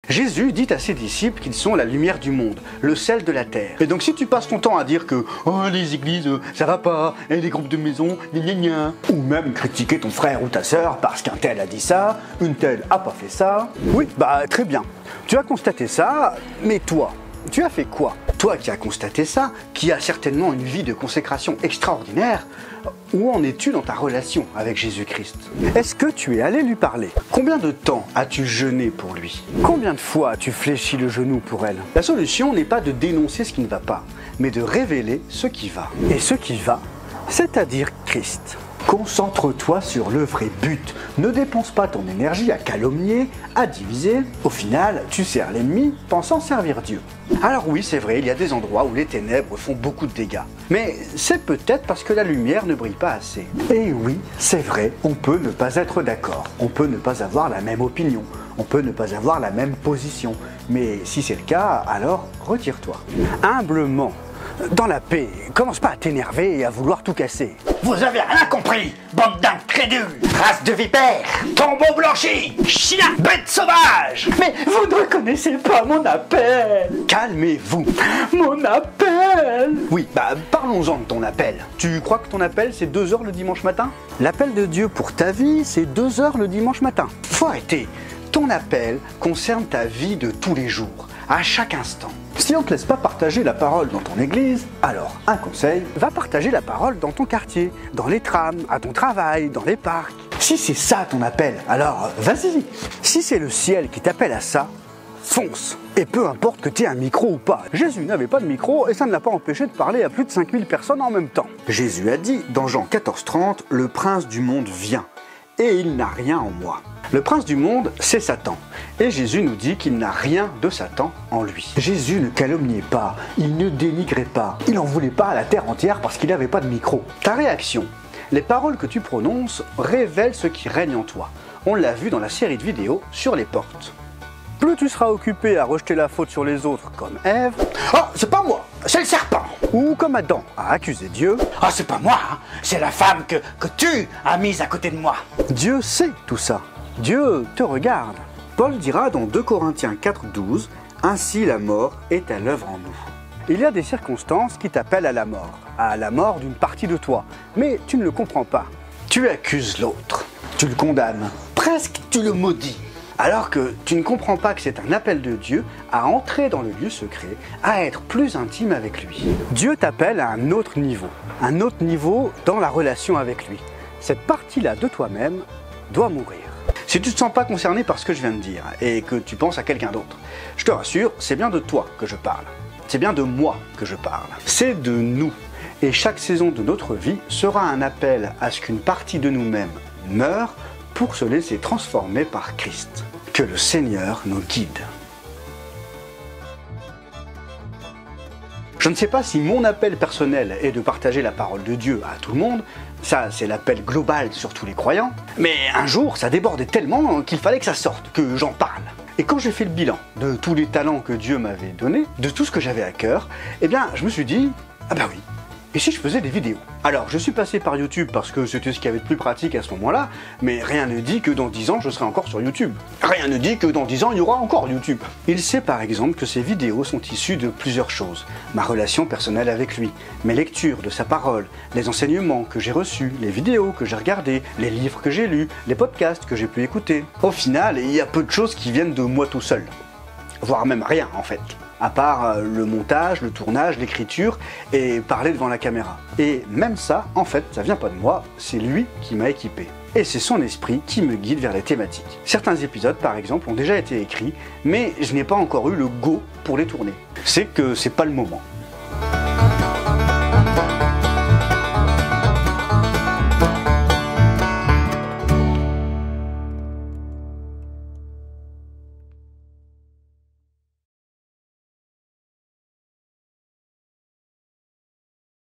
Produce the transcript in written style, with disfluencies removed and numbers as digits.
Jésus dit à ses disciples qu'ils sont la lumière du monde, le sel de la terre. Et donc si tu passes ton temps à dire que oh, les églises, ça va pas, et les groupes de maison, gna gna gna, ou même critiquer ton frère ou ta sœur parce qu'un tel a dit ça, une telle a pas fait ça, oui, bah très bien. Tu as constaté ça, mais toi, tu as fait quoi? Toi qui as constaté ça, qui as certainement une vie de consécration extraordinaire, où en es-tu dans ta relation avec Jésus-Christ? Est-ce que tu es allé lui parler? Combien de temps as-tu jeûné pour lui? Combien de fois as-tu fléchi le genou pour elle? La solution n'est pas de dénoncer ce qui ne va pas, mais de révéler ce qui va. Et ce qui va, c'est-à-dire Christ. Concentre-toi sur le vrai but. Ne dépense pas ton énergie à calomnier, à diviser. Au final, tu sers l'ennemi pensant servir Dieu. Alors oui, c'est vrai, il y a des endroits où les ténèbres font beaucoup de dégâts. Mais c'est peut-être parce que la lumière ne brille pas assez. Et oui, c'est vrai, on peut ne pas être d'accord. On peut ne pas avoir la même opinion. On peut ne pas avoir la même position. Mais si c'est le cas, alors retire-toi. Humblement. Dans la paix, commence pas à t'énerver et à vouloir tout casser. Vous avez rien compris, bande d'incrédules, race de vipères, tombeau blanchi, chien, bête sauvage. Mais vous ne reconnaissez pas mon appel. Calmez-vous. Mon appel. Oui, parlons-en de ton appel. Tu crois que ton appel c'est 2 heures le dimanche matin? L'appel de Dieu pour ta vie c'est 2 heures le dimanche matin. Faut arrêter. Ton appel concerne ta vie de tous les jours, à chaque instant. Si on ne te laisse pas partager la parole dans ton église, alors un conseil, va partager la parole dans ton quartier, dans les trams, à ton travail, dans les parcs. Si c'est ça ton appel, alors vas-y. Si c'est le ciel qui t'appelle à ça, fonce. Et peu importe que tu aies un micro ou pas. Jésus n'avait pas de micro et ça ne l'a pas empêché de parler à plus de 5000 personnes en même temps. Jésus a dit dans Jean 14,30, le prince du monde vient et il n'a rien en moi. Le prince du monde, c'est Satan. Et Jésus nous dit qu'il n'a rien de Satan en lui. Jésus ne calomniait pas, il ne dénigrait pas. Il n'en voulait pas à la terre entière parce qu'il n'avait pas de micro. Ta réaction, les paroles que tu prononces révèlent ce qui règne en toi. On l'a vu dans la série de vidéos sur les portes. Plus tu seras occupé à rejeter la faute sur les autres comme Ève, « Oh, c'est pas moi, c'est le serpent !» ou comme Adam à accuser Dieu, « Oh, c'est pas moi, hein, c'est la femme que tu as mise à côté de moi !» Dieu sait tout ça. Dieu te regarde. Paul dira dans 2 Corinthiens 4,12 « Ainsi la mort est à l'œuvre en nous ». Il y a des circonstances qui t'appellent à la mort d'une partie de toi, mais tu ne le comprends pas. Tu accuses l'autre, tu le condamnes, presque tu le maudis, alors que tu ne comprends pas que c'est un appel de Dieu à entrer dans le lieu secret, à être plus intime avec lui. Dieu t'appelle à un autre niveau dans la relation avec lui. Cette partie-là de toi-même doit mourir. Si tu ne te sens pas concerné par ce que je viens de dire et que tu penses à quelqu'un d'autre, je te rassure, c'est bien de toi que je parle. C'est bien de moi que je parle. C'est de nous. Et chaque saison de notre vie sera un appel à ce qu'une partie de nous-mêmes meure pour se laisser transformer par Christ. Que le Seigneur nous guide. Je ne sais pas si mon appel personnel est de partager la parole de Dieu à tout le monde, ça c'est l'appel global sur tous les croyants, mais un jour ça débordait tellement qu'il fallait que ça sorte, que j'en parle. Et quand j'ai fait le bilan de tous les talents que Dieu m'avait donnés, de tout ce que j'avais à cœur, eh bien je me suis dit, ah bah oui, et si je faisais des vidéos? Alors je suis passé par YouTube parce que c'était ce qu'il y avait de plus pratique à ce moment-là, mais rien ne dit que dans 10 ans je serai encore sur YouTube. Rien ne dit que dans 10 ans il y aura encore YouTube. Il sait par exemple que ces vidéos sont issues de plusieurs choses. Ma relation personnelle avec lui, mes lectures de sa parole, les enseignements que j'ai reçus, les vidéos que j'ai regardées, les livres que j'ai lus, les podcasts que j'ai pu écouter. Au final, il y a peu de choses qui viennent de moi tout seul. Voire même rien en fait. À part le montage, le tournage, l'écriture et parler devant la caméra. Et même ça, en fait, ça vient pas de moi, c'est lui qui m'a équipé. Et c'est son esprit qui me guide vers les thématiques. Certains épisodes, par exemple, ont déjà été écrits, mais je n'ai pas encore eu le go pour les tourner. C'est que c'est pas le moment.